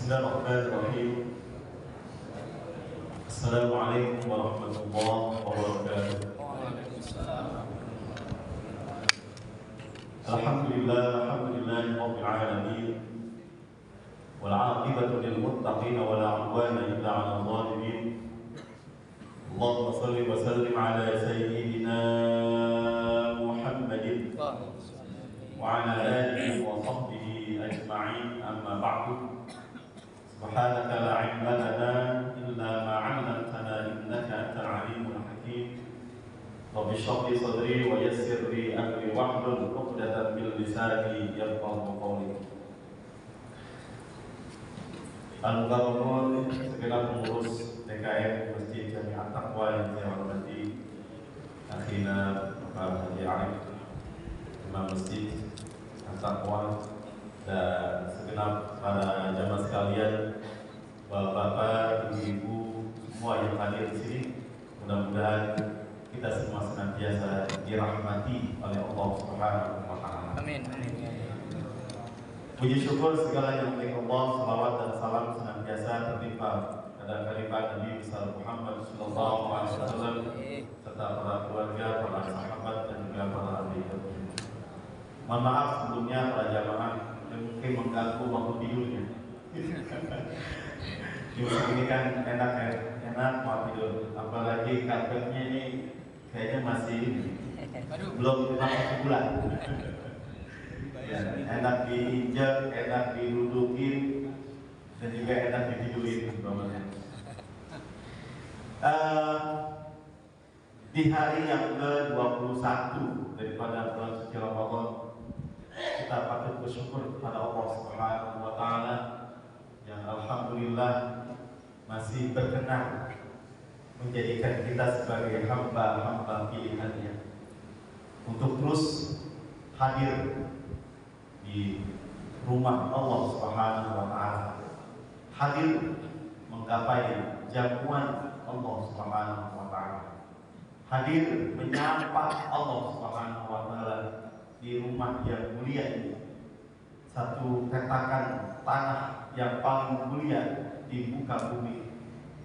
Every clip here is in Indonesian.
Bismillahirrahmanirrahim. Assalamualaikum warahmatullahi wabarakatuh. Alhamdulillahi rabbil alamin. Wal 'aqibatu lil muttaqin wa la 'udwana illa 'alal zalimin. Allahumma shalli wa sallim ala sayyidina Muhammadin wa ala alihi wa sahbihi ajma'in, amma ba'du. Subhanaka la 'ilma lana illa ma 'allamtana innaka antal 'alimul hakim. Rabbi shrah li sadri wa yassir li amri wahlul 'uqdatam min lisani yafqahu qawli. Al-Mukarramun, segenap pengurus TKM Masjid Jami'at Taqwa yang saya hormati, akhina Bapak Haji Arif, Imam Masjid Taqwa, dan segenap para jamaah sekalian, bapak-bapak, ibu-ibu, semua yang hadir di sini. Mudah-mudahan kita semua senantiasa dirahmati oleh Allah Subhanahu wa Ta'ala. Amin. Puji syukur segala yang milik Allah, salawat dan salam senantiasa terlimpah pada khalifah Nabi besar Muhammad sallallahu alaihi wasallam serta para keluarga, para sahabat dan juga para ahli ilmu. Mohon maaf sebelumnya para jamaah yang mungkin mengganggu waktu tidurnya. Di musim ini kan enak mau tidur, apalagi karpetnya ini kayaknya masih belum 1 bulan. Ya, enak diinjak, enak didudukin, dan juga enak ditidurin. Di hari yang ke-21 daripada bulan suci Ramadan, kita patut bersyukur kepada Allah Subhanahu wa Ta'ala yang alhamdulillah masih berkenan menjadikan kita sebagai hamba-hamba pilihannya untuk terus hadir di rumah Allah Subhanahu wa Ta'ala, hadir menggapai jamuan Allah Subhanahu wa Ta'ala, hadir menyapa Allah Subhanahu wa Ta'ala di rumah yang mulia ini, satu petakan tanah yang paling mulia di muka bumi,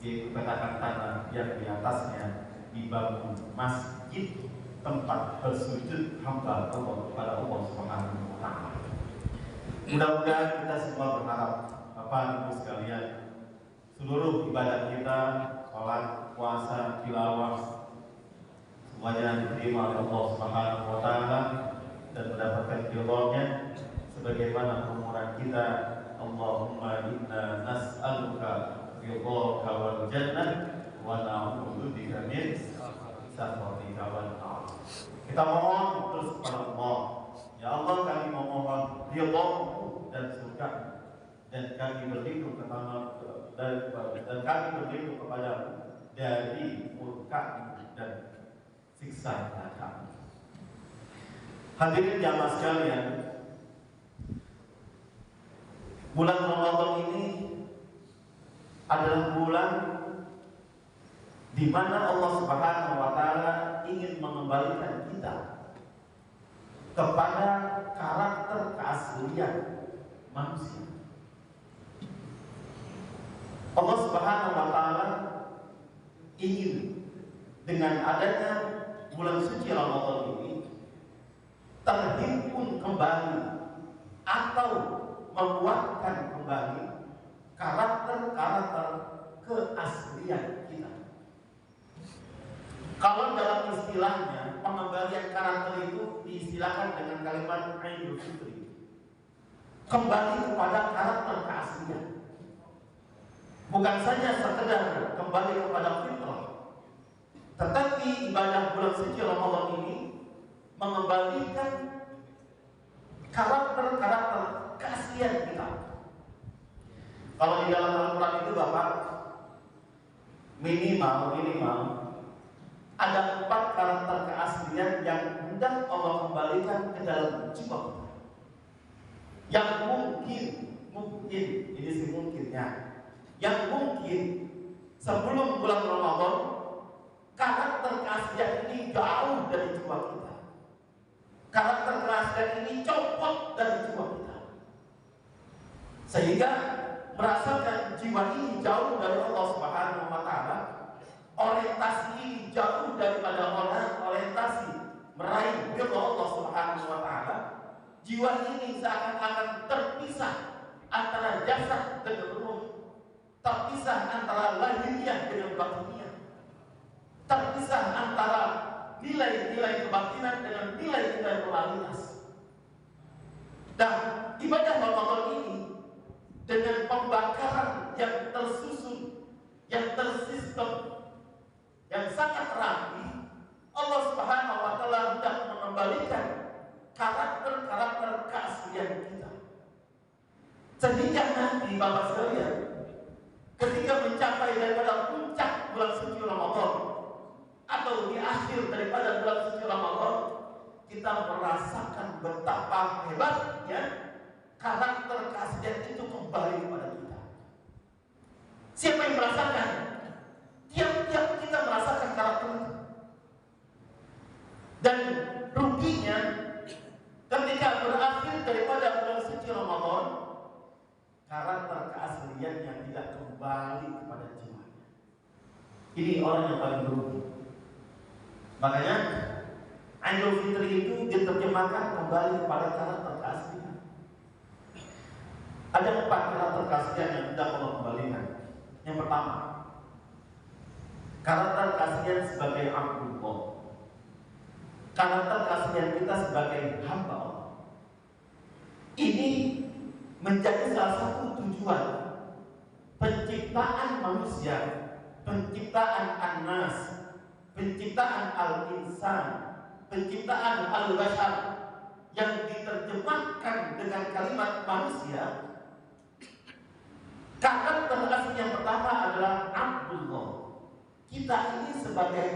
yaitu petakan tanah yang di atasnya dibangun masjid tempat bersujud hamba Allah kepada Allah Subhanahu wa Ta'ala. Mudah-mudahan kita semua berharap, Bapak Ibu sekalian, seluruh ibadah kita, sholat, puasa, tilawah, semuanya diterima oleh Allah Subhanahu wa Ta'ala dan mendapatkan ridhonya sebagaimana permohonan kita, Allahumma inna nas'aluka ridhaka wal jannah wa na'udzubika min sakhatika wan nar. Kita mohon terus kepada Allah, ya Allah, kami memohon ridho-Mu dan surga, dan kami berlindung dan kami berlindung kepadamu dari murka-Mu dan siksa neraka. Hadirin jamaah sekalian, bulan Ramadan ini adalah bulan di mana Allah Subhanahu wa Ta'ala ingin mengembalikan kita kepada karakter keaslian manusia. Allah Subhanahu wa Ta'ala ingin dengan adanya bulan suci Ramadan ini terhimpun kembali atau menguatkan kembali karakter-karakter keaslian kita. Kalau dalam istilahnya, pengembalian karakter itu diistilahkan dengan kalimat Idul Fitri, kembali kepada karakter keaslian. Bukan saja sekedar kembali kepada fitrah, tetapi ibadah bulan suci Ramadan ini mengembalikan karakter-karakter keaslian kita. Kalau di dalam Al-Quran itu Bapak, minimal ada 4 karakter keaslian yang hendak Allah kembalikan ke dalam jiwa kita. Yang mungkin ini sih mungkinnya, yang mungkin sebelum bulan Ramadan karakter keaslian ini jauh dari jiwa kita. Karakter keaslian ini copot dari jiwa kita, sehingga merasakan jiwa ini jauh dari Allah Subhanahu wa taala, orientasi ini jauh daripada orientasi meraih ridha Allah Subhanahu wa taala, jiwa ini seakan-akan terpisah antara jasad dengan ruh, terpisah antara lahiriah dengan batiniah, terpisah antara nilai-nilai kebatinan dengan nilai-nilai moralitas. Dan ibadah Ramadan ini dengan pembakaran yang tersusun, yang tersistem, yang sangat rapi, Allah Subhanahu wa taala hendak mengembalikan karakter-karakter keaslian kita. Sehingga nanti Bapak sekalian, ketika mencapai daripada puncak bulan suci Ramadan atau di akhir daripada bulan suci Ramadan, kita merasakan betapa hebatnya karakter keaslian itu kembali kepada kita. Siapa yang merasakan? Tiap-tiap kita merasakan karakter itu. Dan ruginya ketika berakhir daripada bulan suci Ramadan, karakter keaslian yang tidak kembali kepada jiwanya. Ini orang yang paling rugi. Makanya Idul Fitri itu diterjemahkan kembali kepada karakter keaslian. Ada 4 karakter keaslian yang tidak perlu kembalikan. Yang pertama, karakter keaslian sebagai Abdullah. Karakter keaslian kita sebagai hamba Allah. Ini menjadi salah satu tujuan penciptaan manusia, penciptaan an-nas, penciptaan al-insan, penciptaan al-bashar yang diterjemahkan dengan kalimat manusia. Karakter asli yang pertama adalah Abdullah. Kita ini sebagai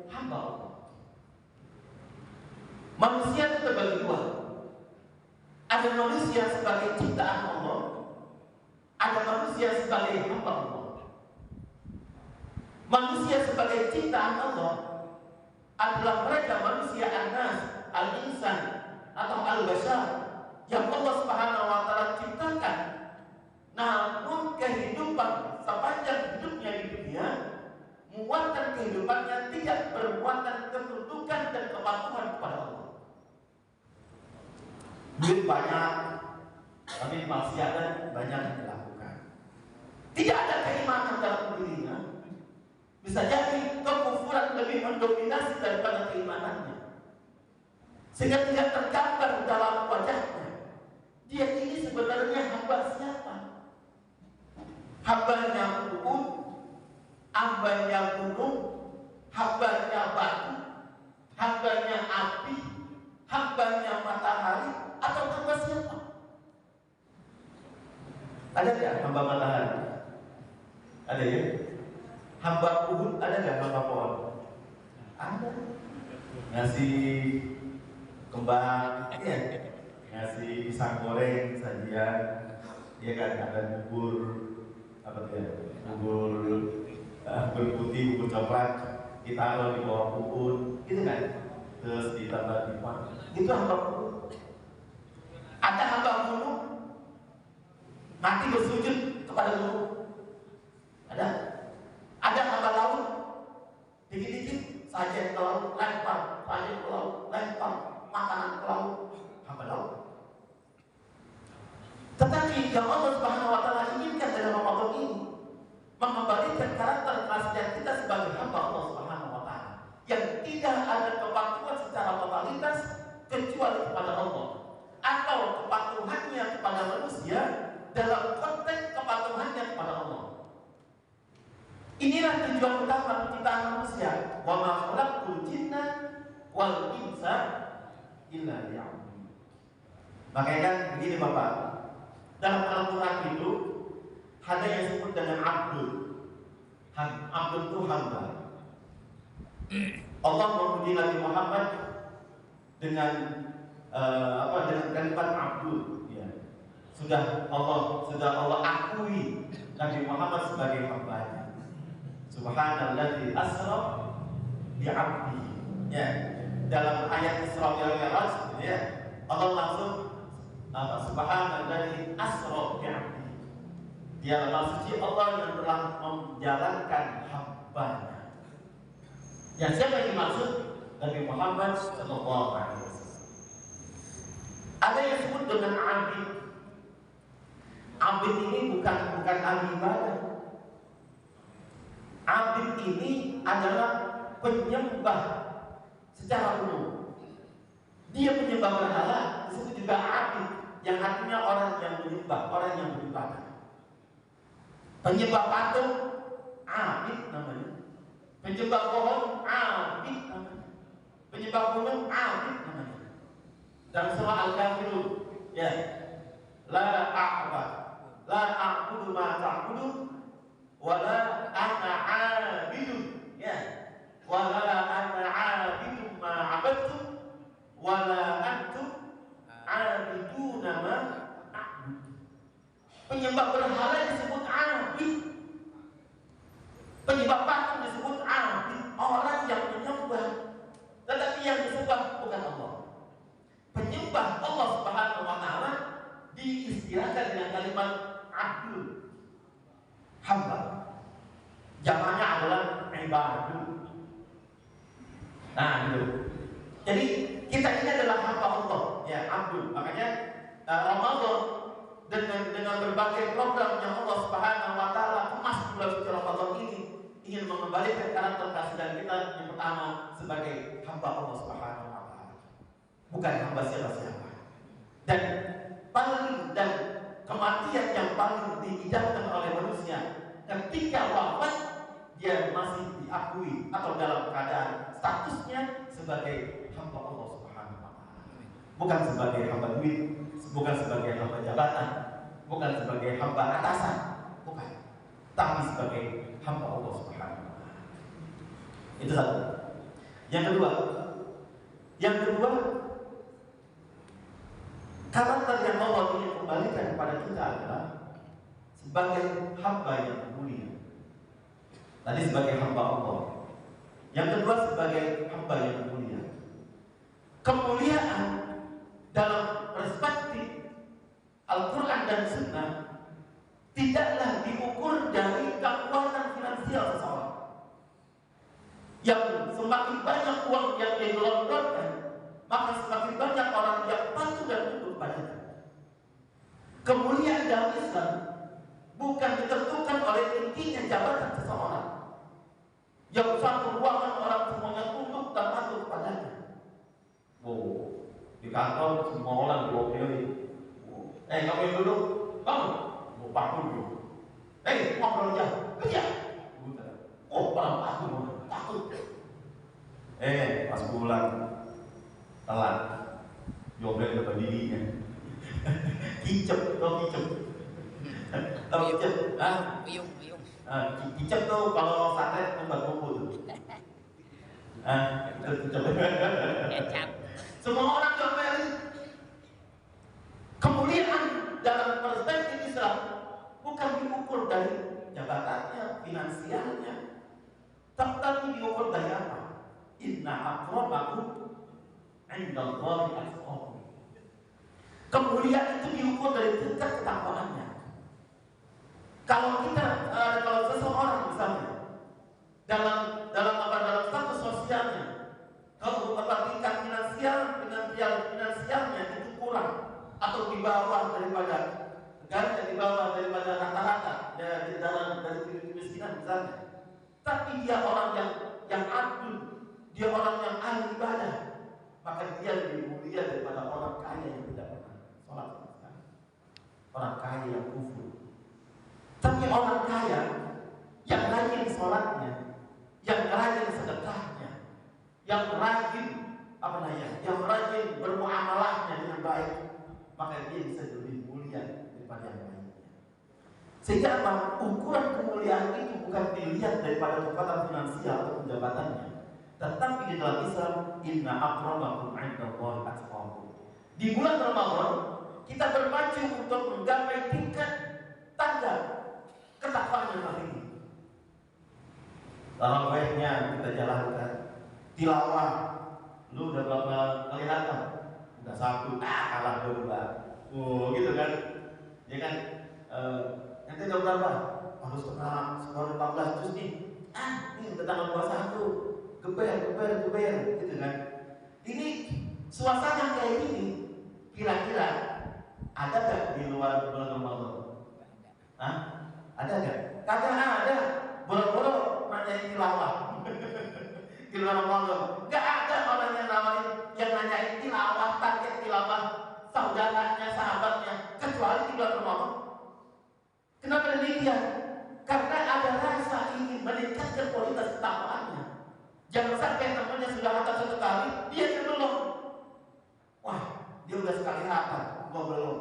hamba Allah. Manusia itu terbagi 2. Ada manusia sebagai ciptaan Allah, ada manusia sebagai hamba Allah. Manusia sebagai ciptaan Allah adalah mereka manusia an-nas, al-insan atau al-bashar yang Allah Subhanahu wa taala ciptakan. Namun kehidupan sepanjang hidupnya di dunia, muatan kehidupannya tidak bermuatan ketundukan dan kepatuhan kepada Allah. Duit banyak, tapi maksiatan banyak yang dilakukan. Tidak ada keimanan dalam dirinya. Bisa jadi kekufuran lebih mendominasi daripada keimanannya, sehingga tidak tergambar dalam wajahnya. Dia ini sebenarnya hamba siapa? Hambanya Uhud, hambanya gunung, hambanya batu, hambanya api, hambanya matahari, atau hamba siapa? Ada nggak hamba matahari? Ada ya? Hamba Uhud ada nggak hamba pohon? Ada. Ngasih kembang, ya. Ngasih pisang goreng sajian, ya kan, ada bubur apa tuh ya? Bubur putih, bubur coklat, kita taruh di bawah Uhud, gitu kan? Terus ditambah dipan. Itu hamba Uhud. Ada hamba gunung mati bersujud kepada gunung. Ada hamba laut, dikit-dikit sajian ke laut, lempar, sajian ke laut, lempar, makanan ke laut, hamba laut. Tetapi yang Allah Subhanahu wa taala inginkan dalam Ramadan ini mengembalikan karakter keaslian kita sebagai hamba Allah Subhanahu wa taala yang tidak ada kepatuhan secara totalitas kecuali kepada Allah, atau kepatuhannya kepada manusia dalam konteks kepatuhannya kepada Allah. Inilah tujuan utama penciptaan manusia. Wa ma khalaqtul jinna wal insa illa liya'budun. Makanya kan begini Bapak, dalam Al-Quran itu ada yang disebut dengan Abdul. Abdul itu hamba. Allah memuji Nabi Muhammad dengan dengan kalimat Abdul. Ya. Sudah Allah akui Nabi Muhammad sebagai hamba-Nya. Subhanalladzi asra bi 'abdihi. Ya. Dalam ayat Isra wal Mi'raj, ya, Allah langsung subhanalladzi asra bi 'abdihi. Dia maha suci Allah yang telah menjalankan hamba-Nya. Yang siapa yang dimaksud? Nabi Muhammad sallallahu alaihi wasallam. Ada yang disebut dengan abid. Abid ini bukan ahli ibadah. Abid ini adalah penyembah secara umum. Dia penyembah berhala, disebut juga abid, yang artinya orang yang menyembah, orang yang beribadah. Penyembah patung, abid namanya. Penyembah pohon, abid namanya. Penyembah gunung, abid namanya. Dalam surah Al-Kafirun, ya, la a'budu ma ta'budu wa la ana 'abidun, ya, wa la ana 'abidun ma 'abadtum wa la antum 'abiduna ma a'bud. Penyembah berhala disebut abid. Penyembah patung disebut abid, orang yang menyembah. Tetapi yang disembah bukan Allah. Penyembah Allah Subhanahu wa taala diistilahkan dengan kalimat abdul, hamba. Jamaknya adalah ibadu. Nah, gitu. Jadi kita ini adalah hamba Allah, ya, abdul. Makanya Ramadan dengan berbagai program yang Allah Subhanahu wa taala kemas di bulan suci Ramadan ini ingin mengembalikan karakter keaslian kita yang pertama sebagai hamba Allah Subhanahu wa taala. Bukan hamba siapa-siapa. Dan kematian yang paling diidamkan oleh manusia ketika wafat, dia masih diakui atau dalam keadaan statusnya sebagai hamba Allah Subhanahu wa taala. Bukan sebagai hamba duit, bukan sebagai hamba jabatan, bukan sebagai hamba atasan, bukan. Tapi sebagai hamba Allah Subhanahu wa taala. Itu satu. Yang kedua, karakter yang Allah ingin kembalikan kepada kita adalah sebagai hamba yang mulia. Tadi sebagai hamba Allah. Yang kedua sebagai hamba yang mulia. Kemuliaan dalam perspektif Al-Quran dan Sunnah tidaklah diukur dari kekuatan finansial seseorang. Yang semakin banyak uang yang digelontorkan, maka semakin banyak orang yang patuh dan tunduk padanya. Kemuliaan dalam Islam bukan ditentukan oleh tingginya jabatan seseorang. Yang satu ruangan orang semuanya tunduk dan patuh padanya. Oh, di kantor semua orang diopili. Kamu yang duduk, kamu mau patuh dulu. Ngobrol aja, kerja. Oh, orang patuh, takut. Pas pulang telat, jombel dapat dirinya. Kicep, tau kicep? Tau kicep? Uyung. Kicep tuh kalau sate tempat kumpul tuh. Kicep. Kecap. Semua orang jombel. Kemuliaan dalam perspektif Islam bukan diukur dari jabatannya, finansialnya, tetapi diukur dari apa? Inna akramakum indallahi atqakum. Kemuliaan itu diukur dari tingkat ketakwaannya. Kalau seseorang misalnya dalam status sosialnya, kalau tingkat finansialnya itu kurang atau di bawah daripada rata-rata dari kemiskinan misalnya, tapi dia orang yang abdul, dia orang yang ahli ibadah, maka dia lebih mulia daripada orang kaya yang tidak pernah sholat sama sekali, orang kaya yang kufur. Tapi orang kaya yang rajin sholatnya, yang rajin sedekahnya, yang rajin bermuamalahnya dengan baik, maka dia bisa lebih mulia daripada yang lainnya. Sehingga ukuran kemuliaan itu bukan dilihat daripada kekuatan finansial atau jabatannya, tetapi di dalam Islam, inna akramakum indallahi atqakum. Di bulan Ramadan kita berpacu untuk menggapai tingkat tangga ketakwaan yang tinggi. Tarawihnya kita jalankan, tilawah, lu udah berapa kali datang? Udah satu, kalah dua. Oh gitu kan? Ya kan? Nanti jam berapa? Harus sekolah 14 juz nih. Ini udah tanggal 21. Geber, gitu kan. Ini suasana kayak gini, kira-kira ada gak di luar bulan Ramadan? Hah? Ada gak? Kagak ada. Boro-boro nanyain tilawah. Di luar Ramadan. Gak ada orang yang nanyain tilawah, target tilawah saudaranya, sahabatnya, kecuali di bulan Ramadan. Kenapa demikian? Karena ada rasa ingin meningkatkan kualitas ketakwaannya. Jangan sampai temannya sudah hafal satu kali, dia belum. Wah, dia udah sekali hafal, gua belum,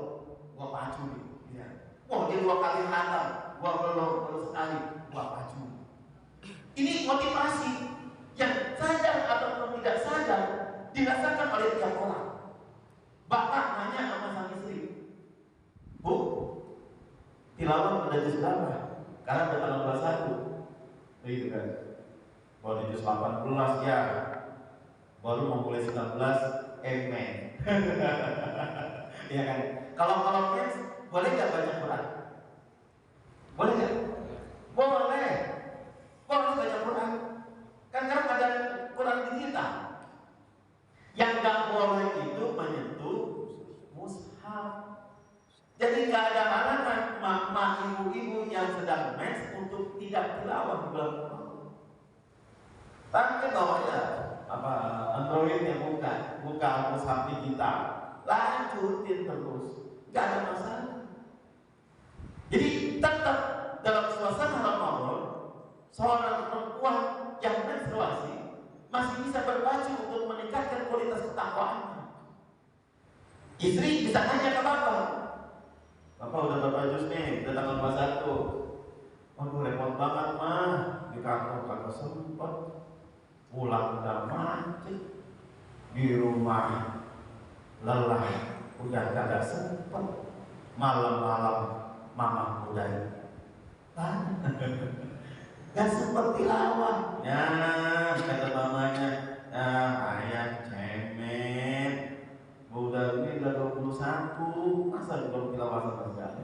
gua pacu nih. Ya. Wah, dia 2 kali hafal, gua belum, baru sekali, gua pacu. Ini motivasi yang sadar ataupun tidak sadar dirasakan oleh tiap orang. Bapak nanya sama sang istri, Bu, tilawah udah juz berapa? Karena udah tanggal 21. Begitu kan? Baru di juz 18 ya. Baru mau mulai 19, amen. Iya kan? Kalau mens, boleh nggak baca Quran? Boleh nggak? Boleh. Boleh baca Quran. Kan sekarang ada Quran digital. Yang nggak boleh itu menyentuh mushaf. Jadi nggak ada halangan mama ibu-ibu yang sedang mens untuk tidak tilawah di bulan Ramadan. Tapi bawahnya apa Android yang buka mushaf digital, lanjutin terus, nggak ada masalah. Jadi tetap dalam suasana Ramadan, seorang perempuan yang menstruasi masih bisa berpacu untuk meningkatkan kualitas ketakwaannya. Istri bisa nanya ke bapak, Bapak udah berapa juz nih? Udah tanggal 21. Aduh repot banget mah, di kantor kagak sempet, pulang udah macet, di rumah lelah, udah kagak sempet, malam-malam mama udah gak sempet tilawah. Ya kata mamanya, ayah cemen, udah ini udah 21, masa belum tilawah sama sekali.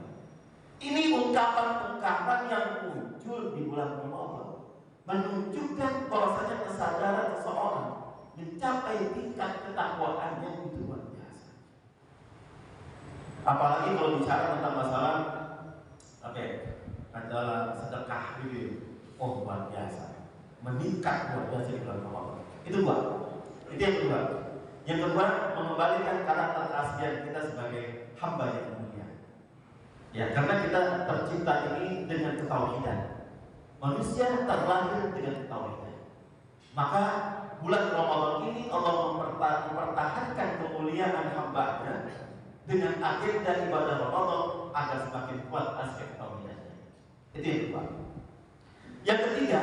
Ini ungkapan-ungkapan yang muncul di bulan Ramadan menunjukkan bahwasanya kesadaran seseorang mencapai tingkat ketakwaannya itu luar biasa. Apalagi kalau bicara tentang masalah adalah sedekah gitu. Oh luar biasa, meningkat luar biasa di bulan Ramadan. Itu yang kedua. Yang kedua, mengembalikan karakter keaslian kita sebagai hamba yang mulia. Ya, karena kita tercipta ini dengan ketauhidan. Manusia terlahir dengan ketauhidan. Maka bulan Ramadan ini Allah mempertahankan kemuliaan hamba-Nya dengan agenda ibadah Ramadan agar semakin kuat aspek ketauhidannya. Itu yang kedua. Yang ketiga,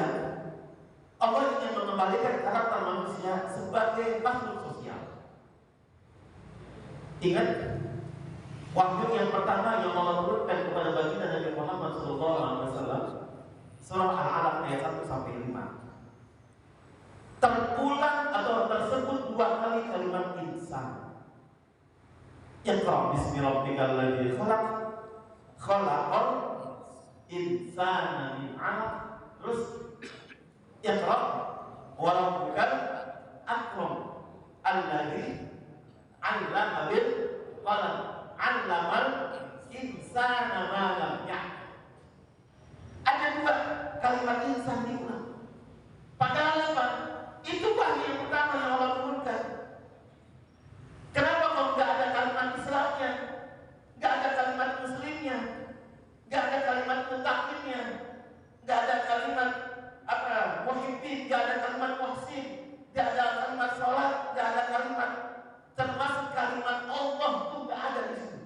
Allah ingin mengembalikan karakter manusia sebagai makhluk sosial. Ingat wahyu yang pertama yang Allah turunkan kepada baginda Nabi Muhammad SAW, surah Al-Alaq ayat 1 sampai 5. Terulang atau tersebut 2 kali kalimat insan. Iqra bismi rabbikal ladzi khalaq, khalaqal insana min 'alaq. Terus Iqra wa rabbukal akram alladzi 'allama bil qalam 'allamal insana ma lam ya'lam. Ada 2 kalimat insan diulang. Padahal apa? Itu wahyu yang pertama yang Allah turunkan. Kenapa kok nggak ada kalimat Islamnya, nggak ada kalimat Muslimnya, nggak ada kalimat mutakinnya, nggak ada kalimat muhibbin, nggak ada kalimat muhsin, nggak ada kalimat sholat, nggak ada kalimat termasuk kalimat Allah itu nggak ada di situ.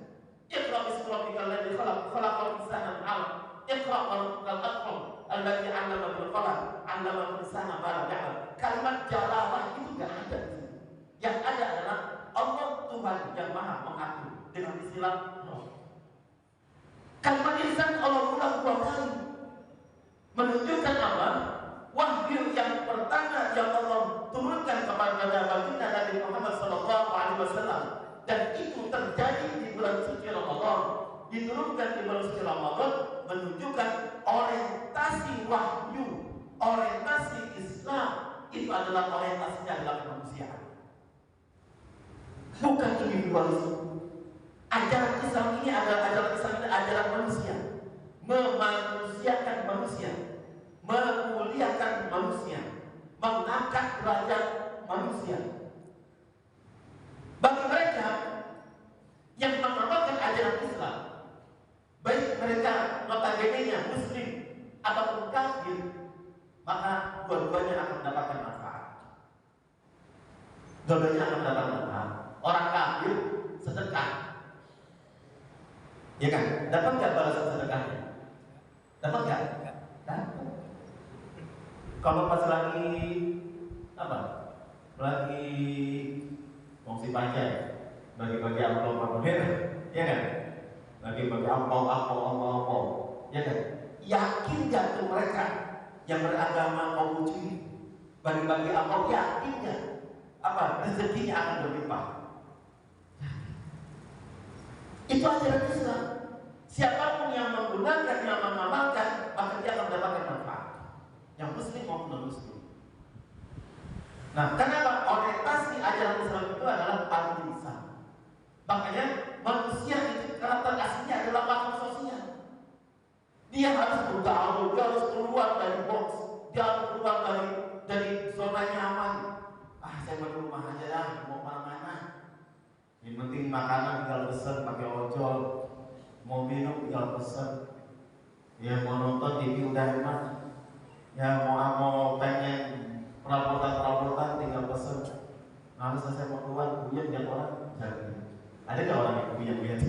Iqra bismi rabbikal ladzi khalaq, khalaqal insana min 'alaq. Iqra wa rabbukal akram alladzi 'allama bil qalam 'allamal insana ma lam ya'lam. Kalimat jalalah itu nggak ada di situ. Yang ada adalah Allah Tuhan yang Maha mengatur dengan istilah Roh. Kalimat insan Allah ulang 2 kali, menunjukkan apa? Wahyu yang pertama yang Allah turunkan kepada baginda Nabi Muhammad SAW, dan itu terjadi di bulan suci Ramadan, diturunkan di bulan suci Ramadan, menunjukkan individualisme. Ajaran Islam ini adalah ajaran manusia, memanusiakan manusia, memuliakan manusia, mengangkat derajat manusia. Bagi mereka yang mengamalkan ajaran Islam, baik mereka notabene-nya muslim ataupun kafir, maka dua-duanya akan mendapatkan manfaat. Dua-duanya akan mendapatkan manfaat. Orang kafir sedekah, ya kan? Dapat nggak balasan sedekahnya? Dapat nggak? Dapat. Kalau pas lagi apa? Lagi fungsi pajak, bagi-bagi amplop ya kan? Bagi-bagi amplop, ya kan? Yakin nggak tuh mereka yang beragama kaum muslimin bagi-bagi amplop, yakin nggak? Apa rezekinya akan berlimpah? Itu ajaran Islam. Siapapun yang menggunakan, yang mengamalkan, maka dia akan mendapatkan manfaat. Yang muslim maupun non-muslim. Nah, kenapa orientasi ajaran Islam itu adalah al-insan? Makanya manusia itu karakter aslinya adalah makhluk sosial. Dia harus bergaul, dia harus keluar dari box, dia harus keluar dari zona nyaman. Saya mau di rumah aja dah, mau mana-mana. Yang penting makanan tinggal pesen pakai ojol, mau minum tinggal pesen, ya mau nonton TV udah enak, ya mau pengen perabotan tinggal pesen. Nah, selesai mau keluar, puyeng lihat orang, jadi ada nggak orang yang puyeng lihat?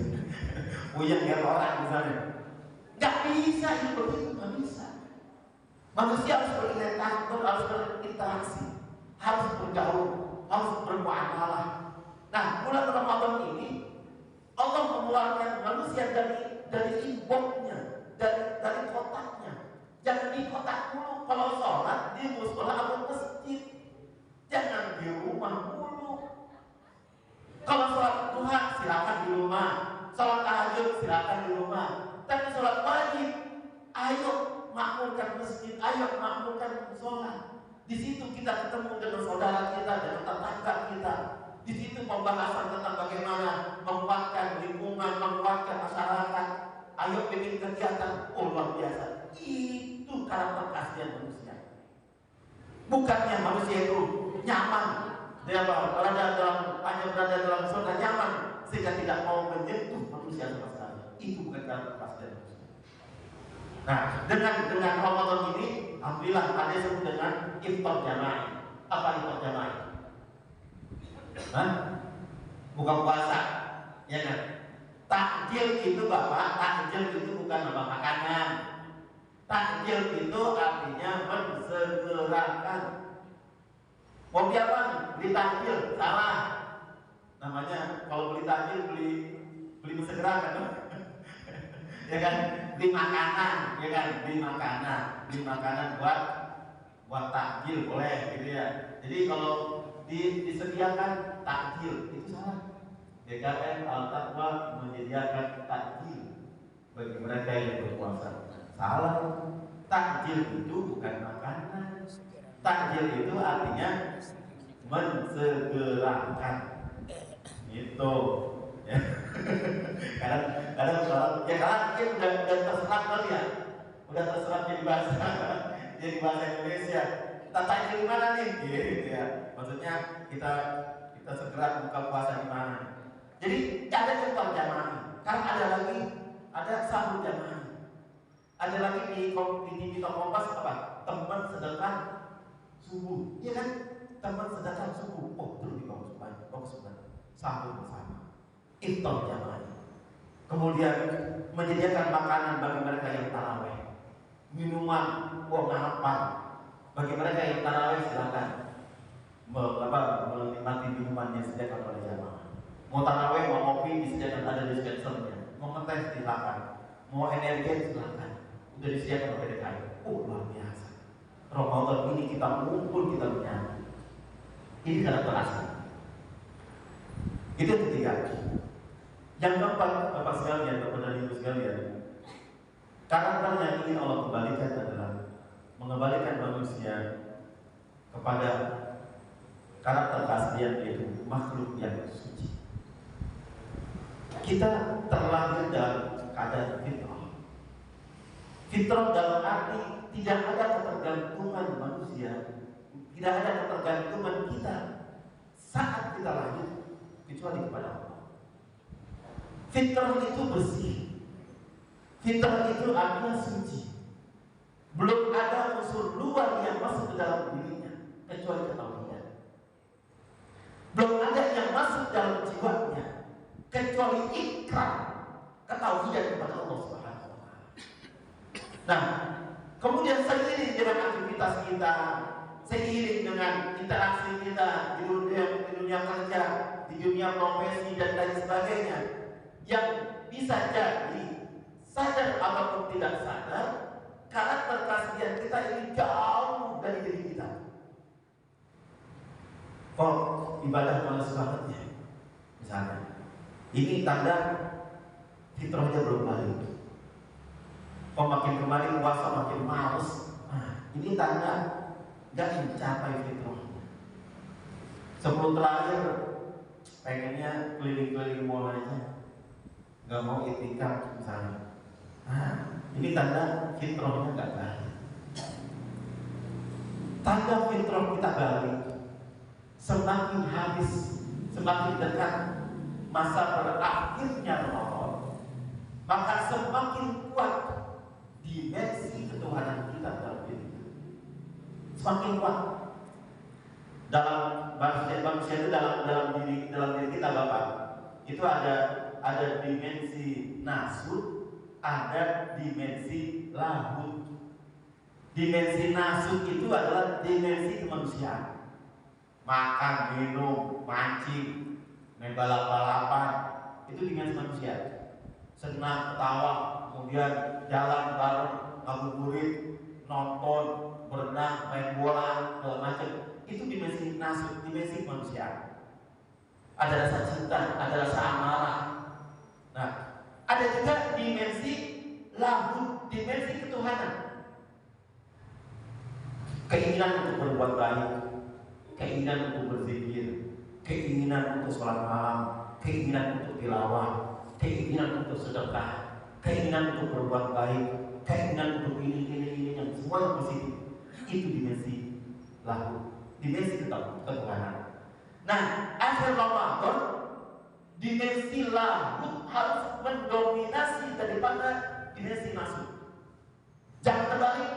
Puyeng lihat orang misalnya? Nggak bisa hidup begitu, nggak bisa. Manusia harus berinteraksi, harus bergaul, harus bermuamalah. Nah, bulan Ramadan ini Allah mengeluarkan manusia dari inboxnya, dari kotaknya. Jangan di kotak dulu. Kalau sholat di musola atau masjid, jangan di rumah dulu. Kalau sholat duha silakan di rumah, sholat tahajud silakan di rumah. Tapi sholat wajib, ayo makmurkan masjid, ayo makmurkan musola. Di situ kita ketemu dengan saudara kita, dengan tetangga kita. Di situ pembahasan tentang bagaimana menguatkan lingkungan, menguatkan masyarakat. Ayo bikin kegiatan, luar biasa. Itu karakter keaslian manusia. Bukannya manusia itu nyaman, dia berada dalam zona nyaman sehingga tidak mau menyentuh manusia sama sekali. Itu bukan karakter keaslian manusia. Nah, dengan Ramadan ini, alhamdulillah ada yang disebut dengan iftar jamaah. Apa iftar jamaah? Buka puasa, ya kan? Takjil itu Bapak, takjil itu bukan nama makanan. Takjil itu artinya mensegerakan. Mau beli apa? Beli takjil, salah. Namanya kalau beli takjil beli mensegerakan, ya kan? Beli makanan, ya kan? Beli makanan buat takjil boleh, gitu ya. Jadi kalau disediakan takjil itu salah. DKM Al-Taqwa menyediakan takjil bagi mereka yang berpuasa. Salah. Takjil itu bukan makanan. Takjil itu artinya mensegerakan. Itu. Ya. Kadang soal ya karena udah terserap kali ya. Udah terserap jadi bahasa Indonesia. Takjil di mana nih? Gitu ya. Maksudnya kita segera buka puasa di mana? Jadi ada iftar jamaah, karena ada sahur jamaah, ada lagi di Kompas apa? Teman sedekah subuh, iya kan? Teman sedekah subuh, terus di bagus banget, sahur bersama, iftar jamaah. Kemudian menyediakan makanan bagi mereka yang taraweh, minuman, lapar. Bagi mereka yang taraweh silakan menikmati minuman yang disediakan oleh jamaah. Mau taraweh, mau kopi disediakan, ada dispensernya. Mau ngetes silakan, mau energi silakan, udah disediakan oleh DKI. Luar biasa. Ramadan ini kita ngumpul, kita menyanyi. Ini karakter asli. Itu yang ketiga. Yang keempat, Bapak sekalian, Bapak dan Ibu sekalian, karakter yang ingin Allah kembalikan adalah mengembalikan manusia kepada karakter keaslian, yaitu makhluk yang suci. kita terlahir dalam keadaan fitrah. Fitrah dalam arti tidak ada ketergantungan manusia, tidak ada ketergantungan kita saat kita lahir kecuali kepada Allah. Fitrah itu bersih. Fitrah itu artinya suci. Belum ada unsur luar yang masuk ke dalam dirinya kecuali ketauhidan. Belum ada yang masuk dalam jiwanya kecuali ikrar ketauhidan kepada Allah Subhanahu wa taala. Nah, kemudian seiring dengan aktivitas kita, seiring dengan interaksi kita di dunia kerja, di dunia profesi dan lain sebagainya, yang bisa jadi sadar ataupun tidak sadar, karakter keaslian kita ini jauh dari diri kita. Kok ibadah malas banget ya? Misalnya, ini tanda fitrahnya belum balik. Kok makin kemarin puasa makin males? Nah, ini tanda nggak mencapai fitrahnya. Sebelum terakhir, pengennya keliling-keliling mall aja, nggak mau itikaf misalnya. Nah, ini tanda fitrahnya nggak balik. Tanda fitrah kita balik semakin habis, semakin dekat masa berakhirnya Ramadan, maka semakin kuat dimensi ketuhanan kita dalam diri kita. Semakin kuat dalam manusia itu dalam diri kita, Bapak. Itu ada dimensi nasut, ada dimensi lahut. Dimensi nasut itu adalah dimensi kemanusiaan. Makan, minum, mancing, main balap-balapan, itu dimensi manusia. Senang, ketawa, kemudian jalan bareng, ngabuburit, nonton, berenang, main bola, segala macam. Itu dimensi nasut, dimensi kemanusiaan. Ada rasa cinta, ada rasa amarah. Nah, ada juga dimensi lahut, dimensi ketuhanan. Keinginan untuk berbuat baik, keinginan untuk berzikir, keinginan untuk sholat malam, keinginan untuk tilawah, keinginan untuk sedekah, keinginan untuk berbuat baik, keinginan untuk ini yang semua yang positif. Itu dimensi lahut, dimensi ketuhanan. Nah, akhir Ramadan, dimensi lahut harus mendominasi daripada dimensi nasut. Jangan terbalik.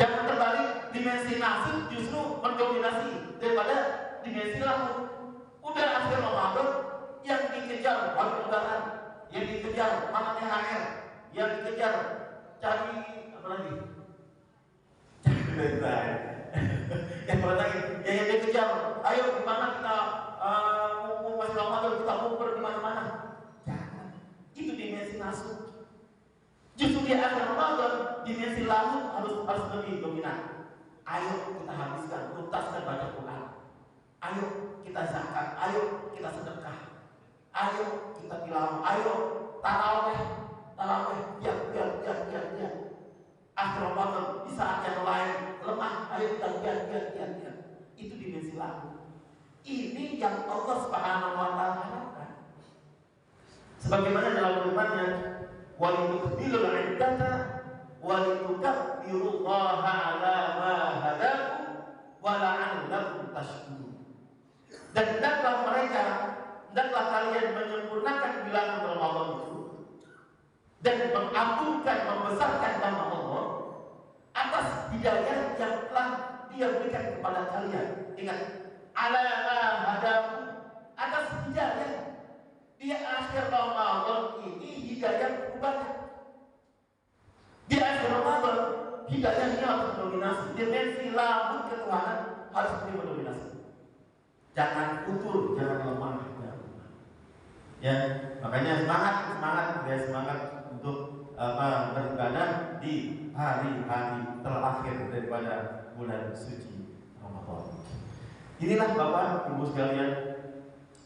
Jangan terbalik, dimensi nasut justru mendominasi daripada dimensi lahut. Udah akhir Ramadan, yang dikejar wajib lebaran, yang dikejar mana THR, yang dikejar cari apa lagi? Cari lebaran. Yang dikejar, ayo gimana kita mau masih Ramadan, kita mau pergi mana-mana. Jangan. Itu dimensi nasut. Justru di akhir Ramadan, dimensi lahut harus lebih dominan. Ayo kita habiskan, tuntaskan baca Quran. Ayo kita zakat, ayo kita sedekah, ayo kita tilawah, ayo taraweh, biar. Akhir Ramadan di saat yang lain lemah, ayo kita biar. Itu dimensi lahut. Ini yang Allah Subhanahu wa taala harapkan. Sebagaimana dalam firman-Nya, وَلِتُكْمِلُوا الْعِدَّةَ وَلِتُكَبِّرُوا اللَّهَ عَلَى مَا هَدَاكُمْ وَلَعَلَّكُمْ تَشْكُرُونَ. Dan hendaklah kalian menyempurnakan bilangan Ramadan itu dan mengagungkan, membesarkan nama Allah atas hidayah yang telah Dia berikan kepada kalian. Ingat, ala ma hadakum, atas hidayah. Di akhir Ramadan ini hidayah berubah. Di akhir Ramadan hidayahnya harus mendominasi. Dimensi lahut ketuhanan harus mendominasi. Jangan utur, jangan lemah. Ya, makanya semangat untuk beribadah di hari-hari terakhir daripada bulan suci Ramadan. Inilah Bapak Ibu sekalian,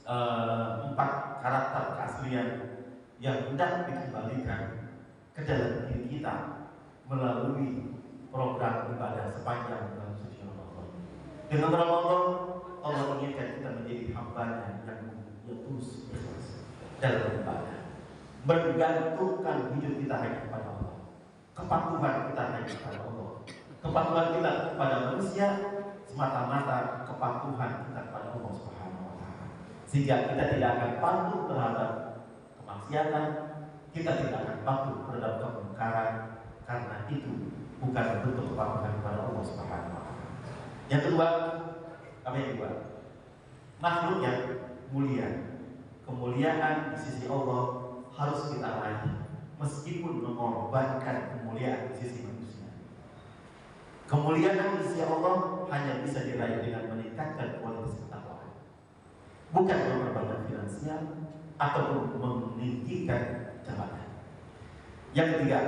4 karakter keaslian yang hendak dikembalikan ke dalam diri kita melalui program ibadah sepanjang bulan suci Ramadan. Dengan Ramadan, Allah inginkan kita menjadi hamba-Nya yang tulus ikhlas. dalam ibadah, bergantungkan hidup kita hanya kepada Allah, kepatuhan kita hanya kepada Allah, kepatuhan kita kepada manusia semata-mata kepatuhan kita kepada Allah Subhanahu wa Ta'ala, sehingga kita tidak akan patuh terhadap kemaksiatan, kita tidak akan patuh terhadap kemungkaran, karena itu bukan bentuk kepatuhan kepada Allah Subhanahu wa Ta'ala. Yang kedua, apa yang kedua? Makhluk yang mulia, kemuliaan di sisi Allah harus kita raih meskipun mengorbankan kemuliaan di sisi manusia. Kemuliaan di sisi Allah hanya bisa diraih dengan meningkatkan kualitas ketakwaan, bukan mengorbankan finansial ataupun meninggikan jabatan. Yang ketiga,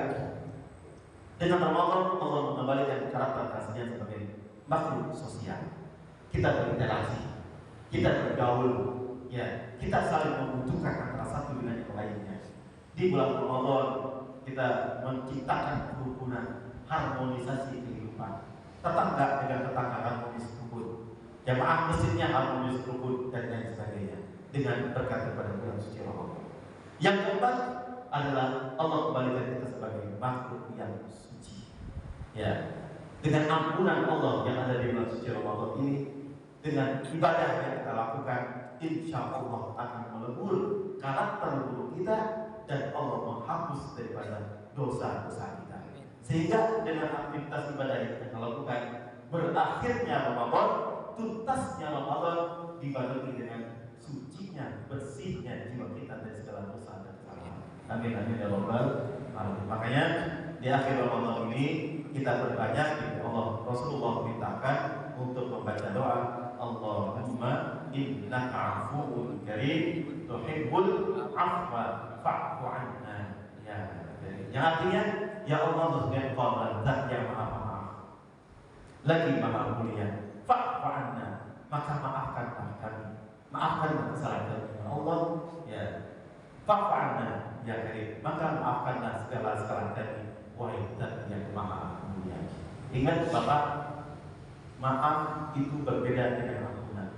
dengan Ramadan Allah mengembalikan karakter aslinya sebagai makhluk sosial. Kita berinteraksi, kita bergaul, ya, kita saling membutuhkan antara satu dengan yang lainnya. Di bulan Ramadan kita menciptakan kerukunan, harmonisasi kehidupan. Tetangga dengan tetangga harmonis rukun, jamaah masjidnya harmonis rukun, dan lain sebagainya, dengan berkat kepada bulan suci Ramadan. Yang keempat adalah Allah kembalikan kita sebagai makhluk yang suci, ya, dengan ampunan Allah yang ada di bulan suci Ramadan ini, dengan ibadah yang kita lakukan, insya Allah akan melebur karakter buruk kita dan Allah menghapus daripada dosa-dosa kita. Sehingga dengan aktivitas ibadah yang kita lakukan, berakhirnya Ramadan, tuntasnya Ramadan dibarengi dengan sucinya, bersihnya jiwa kita dari segala dosa dan kesalahan. Amin amin ya rabbal alamin. Makanya di akhir Ramadan ini kita berbanyak, Allah Rasulullah perintahkan untuk membaca doa, Allahumma innaka afuwwun karim tuhibbul afwa fa'fu anna. Ya, yang artinya, ya Allah, Engkau adalah Zat yang Maha Pemaaf, lagi Maha Mulia. Fa'fu anna, maka maafkanlah kami, maafkanlah kesalahan kami, ya Allah. Ya, fa'fu anna ya karim, maka maafkanlah segala kesalahan kami, wahai Zat yang Maha Mulia. Ingat Bapak, maaf itu berbeda dengan ampunan.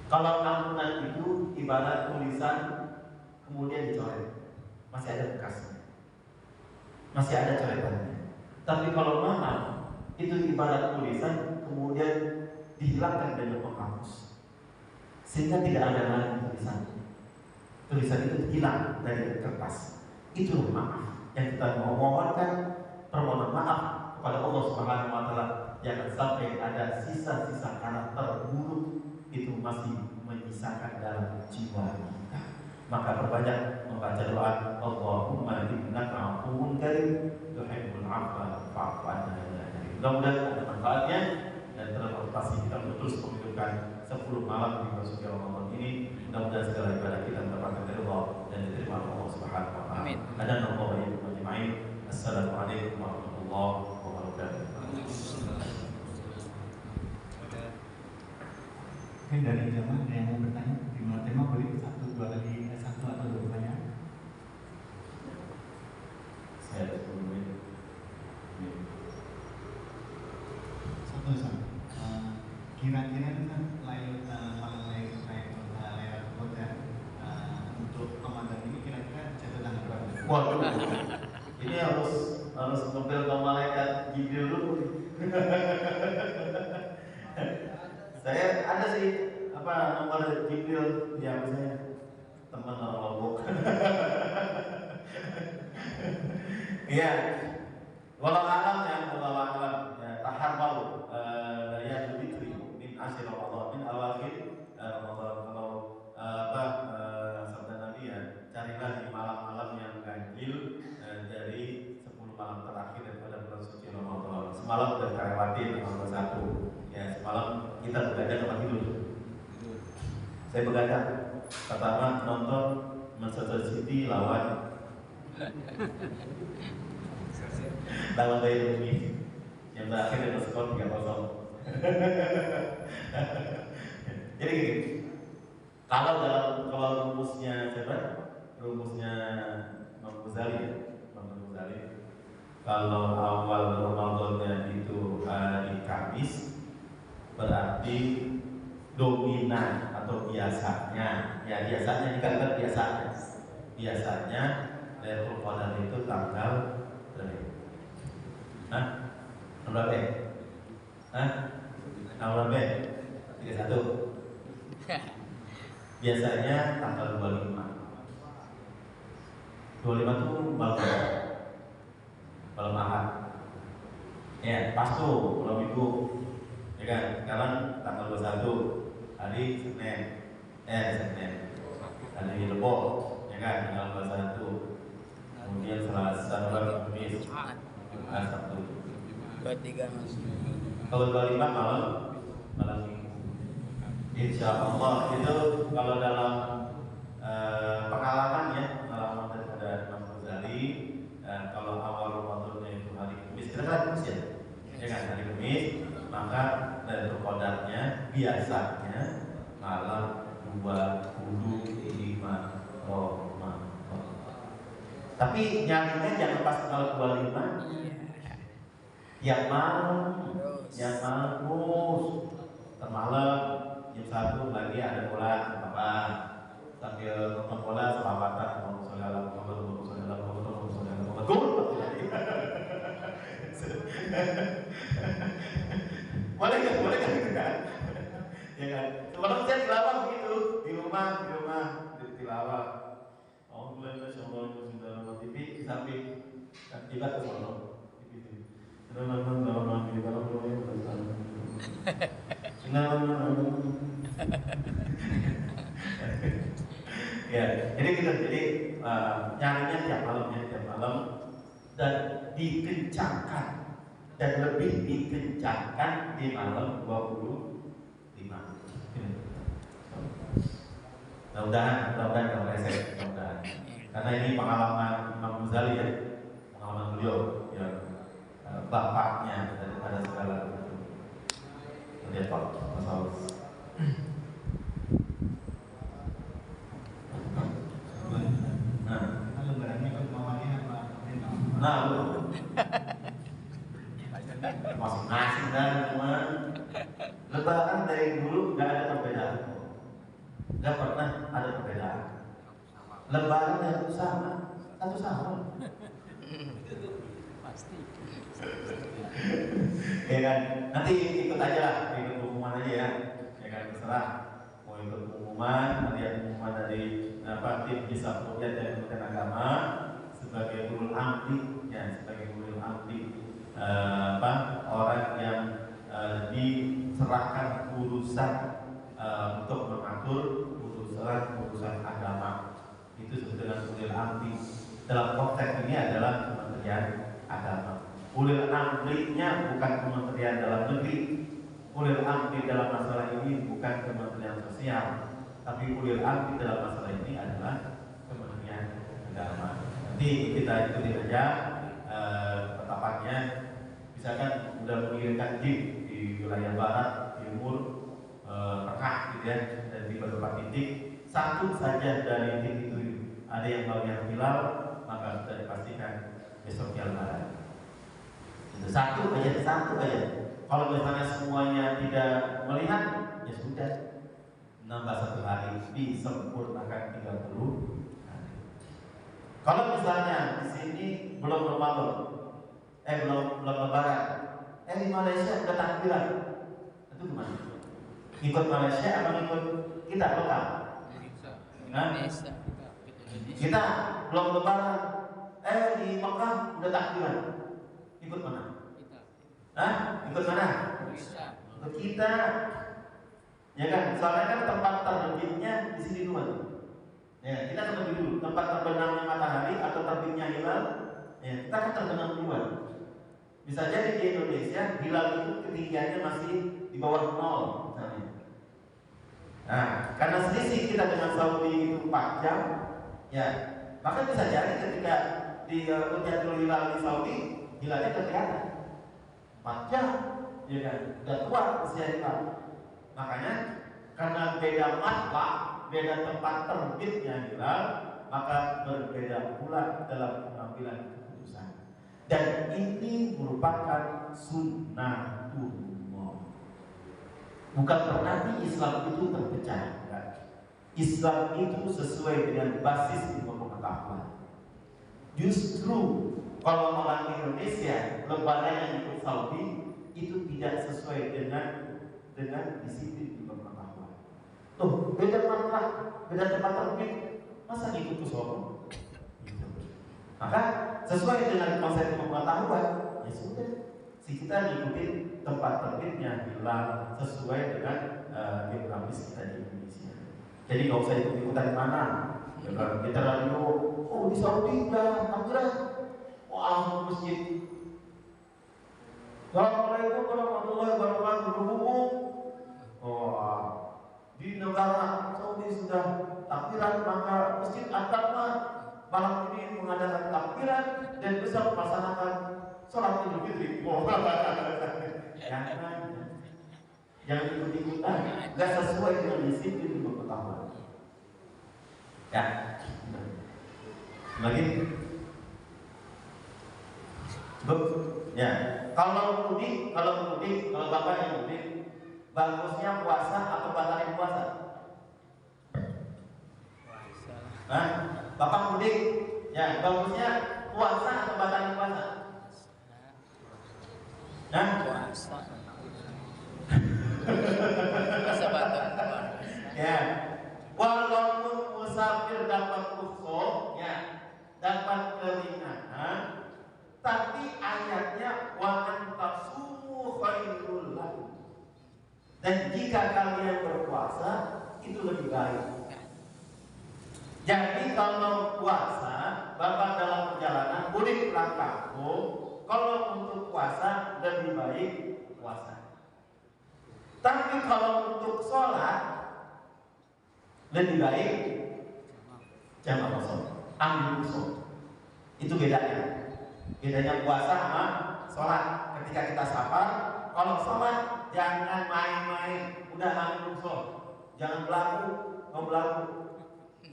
Kalau ampunan itu ibarat tulisan kemudian dicoret, masih ada bekasnya, masih ada coretannya. Tapi kalau maaf itu ibarat tulisan kemudian dihilangkan dengan penghapus, sehingga tidak ada lagi tulisan. Tulisan itu hilang dari kertas. Itu maaf yang kita memohonkan permohonan maaf kepada Allah Subhanahu wa Ta'ala. Jangan sampai ada sisa-sisa karakter buruk itu masih menyisakan dalam jiwa kita. Maka perbanyak membaca doa, Allahumma innaka afuwwun karim tuhibbul afwa fa'fu anna. Mudah-mudahan ada manfaatnya, dan pasti kita terus menghidupkan 10 malam di bulan suci Ramadan ini. Mudah-mudahan segala ibadah kita mendapatkan dari Allah dan diterima oleh Allah Subhanahu wa Ta'ala. Amin. Assalamualaikum warahmatullahi wabarakatuh. Mungkin dari jamaah ada yang mau bertanya di mana tema, boleh satu atau dua pertanyaan. Saya ada 10 menit. Satu. Kira-kira itu kan malam layar hotel untuk Ramadan ini kira-kira jatuh tanggal berapa? Waduh, ini harus ngebel ke malaikat Jibril dulu. Saya ada sih nomor Jibril yang misalnya teman orang Lombok. Iya, walau alam ya, tahar malu ya lebih min asyir Ramadan, min awakhir Ramadan. Kalau sabda Nabi ya, carilah di malam-malam yang ganjil dari 10 malam terakhir daripada bulan suci Ramadan. Semalam udah terlewatin tanggal 1. Ya, semalam kita begadang apa tidur? Saya begadang. Pertama nonton Manchester City lawan Bayern Munich yang terakhir dengan skor 3-0. Jadi gini, kalau rumusnya siapa? Rumusnya Imam Ghazali, kalau awal Ramadannya itu hari Kamis, berarti dominan untuk biasanya, ya biasanya ini kan biasanya. Biasanya Lailatul Qadar itu tanggal berapa? Hah? Berapa? Hah? Tanggal berapa? 31. Biasanya tanggal 25. 25 tuh malam Ahad. Ya, pas tuh malam Minggu. Ya kan? Sekarang tanggal 21 hari Senin. Senin. Hari Rebo, ya kan? Tanggal 21. Kemudian Selasa, Rabu, Kamis, Jumat, Sabtu. 23 Kalau 25 malam Minggu. Insya Allah itu kalau dalam pengalaman daripada Imam Ghazali, kalau awal Ramadannya itu hari Kamis, kita kan Kamis ya kan, hari Kamis, maka Lailatul Qadarnya biasanya malam 25 Ramadan. Tapi nyarinya jangan pas tanggal 25, yang malam terus termalam jam 1 lagi ada bola apa sambil nonton bola selawatan boleh kan gitu kan ya kan semalam saya tilawah begitu di rumah tilawah TV di samping kita ke sono ya, jadi nyarinya tiap malam dan dikencangkan dan lebih dikencangkan di malam 25. Mudah-mudahan kalau reset, mudah-mudahan. Karena ini pengalaman Imam Ghazali ya, pengalaman beliau yang bapaknya daripada segala itu. Lihat Pak, masalah. Nah, masing-masing kan cuma Lebaran dari dulu nggak ada perbedaan, nggak pernah ada perbedaan. Lebaran yang satu sama. pasti. Ya kan, nanti ikut aja lah, ikut pengumuman aja ya kan terserah mau ikut pengumuman, nanti ada pengumuman dari tim Hisab Ruqyah dan Kementerian Agama sebagai ulul amri ya, sebagai ulul amri orang yang diserahkan urusan untuk mengatur urusan agama, itu disebut dengan ulul amri. Dalam konteks ini adalah Kementerian Agama. Ulul amrinya bukan Kementerian Dalam Negeri. Ulul amri dalam masalah ini bukan Kementerian Sosial, tapi ulul amri dalam masalah ini adalah Kementerian Agama. Nanti kita ikuti saja penetapannya. Misalkan sudah mengirimkan tim di wilayah barat, timur, tengah gitu ya, dan di beberapa titik. Satu saja dari titik itu ada yang melihat hilal, maka sudah dipastikan besoknya lebaran. Itu satu aja. Kalau misalnya semuanya tidak melihat, ya sudah, nambah 1 hari, disempurnakan 30 hari. Kalau misalnya di sini belum Ramadan, belum lebaran, di Malaysia udah takbiran, itu gimana? Ikut Malaysia atau ikut kita lokal? Indonesia. Kita belum lebaran, di Mekah udah takbiran, ikut mana? Ikut mana? Ikut kita, ya kan? Soalnya kan tempat terbitnya di sini dulu. Ya, kita akan lebih dulu tempat terbenamnya matahari atau terbitnya hilal. Ya, kita kan terbenam duluan. Bisa jadi di Indonesia hilal itu ketinggiannya masih di bawah 0 misalnya. Nah, karena selisih kita dengan Saudi itu 4 jam, ya, maka bisa jadi ketika di Rukyatul Hilal di Saudi, hilalnya kelihatan 4 jam, ya kan? Udah tua usia hilal. Makanya karena beda matlak, beda tempat terbitnya hilal, maka berbeda pula dalam pengambilan keputusan. Dan ini merupakan sunnatullah. Bukan berarti Islam itu terpecah. Islam itu sesuai dengan basis ilmu pengetahuan. Justru kalau orang Indonesia lebarannya ikut Saudi itu tidak sesuai dengan disiplin ilmu pengetahuan. Tuh beda mantra, beda tempat terbit, masa ikut ke Solo? Maka sesuai dengan konsep ilmu pengetahuan, ya sudah, si kita ngikutin tempat terbitnya hilang sesuai dengan geografis kita di Indonesia. Jadi nggak usah ikut-ikutan mana. Ya kan kita radio, oh di Saudi udah Amirah, wah masjid. Assalamualaikum warahmatullahi wabarakatuh. Oh, di negara Saudi sudah takbiran, maka masjid At-Taqwa malam ini mengadakan takbiran dan bisa melaksanakan sholat Idul Fitri. Jangan ikut-ikutan, nggak sesuai dengan disiplin pengetahuan. Ya, lagi, ya. Kalau bapak yang mudik, bagusnya puasa atau batalin puasa? Nah, bapak mudik, ya bagusnya puasa atau batalin puasa? Nah, Puasa. Puasa batal. ya. Walaupun musafir dapat rukhsah, ya, dapat keringanan, tapi ayatnya wa an tasumu khairul lakum. Dan jika kalian berpuasa itu lebih baik. Jadi kalau puasa, bapak dalam perjalanan mudik pulang kampung, kalau untuk puasa lebih baik puasa. Tapi kalau untuk sholat lebih baik jamaah kosong, ambil kosong. Itu bedanya. Bedanya puasa sama sholat. Ketika kita safar, kalau sholat jangan main-main, udah ambil kosong, jangan mau berlaku.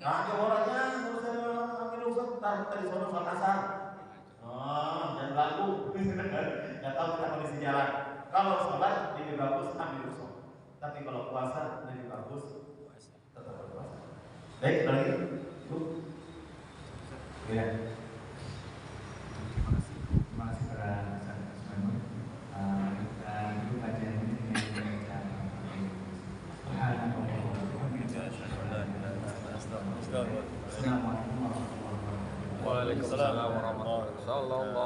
Nah, ada orangnya nggak usah ambil kosong, tadi sholat asar. Oh, jangan berlaku. Nggak tahu kita kondisi jalan. Kalau sholat lebih bagus ambil kosong. Tapi kalau puasa lebih bagus tetap berpuasa. Baik, lagi, Bu. Ya. Terima kasih para sahabat semua. Kita dulu kajian ini dengan membaca Assalamualaikum warahmatullahi wabarakatuh. Waalaikumsalam warahmatullahi wabarakatuh.